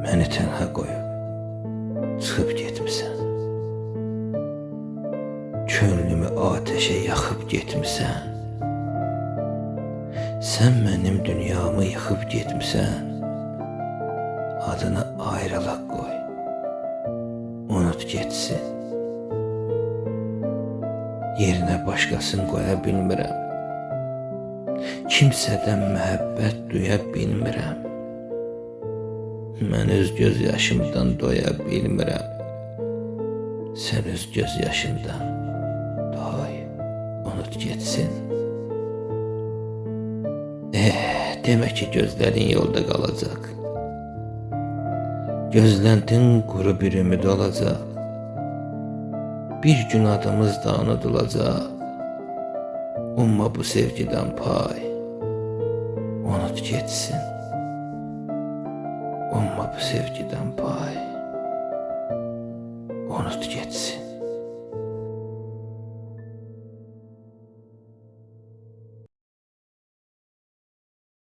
Məni tənha qoyub çıxıb getmisən. Könlümü ateşe yaxıb getmisən. Sən mənim dünyamı yıxıb getmisən. Adına ayrılıq qoy, unut getsin. Yerinə başqasını qoya bilmirəm. Kimsədən məhəbbət duya bilmirəm. Mən öz göz yaşımdan doya bilmirəm. Sən öz göz yaşından doy, unut getsin. Demək ki gözlərin yolda qalacaq. Gözləndin quru bir ümid olacaq. Bir gün adımız da unudulacaq. Umma bu sevgiden pay, unut getsin. Umma bu sevgiden pay, unut getsin.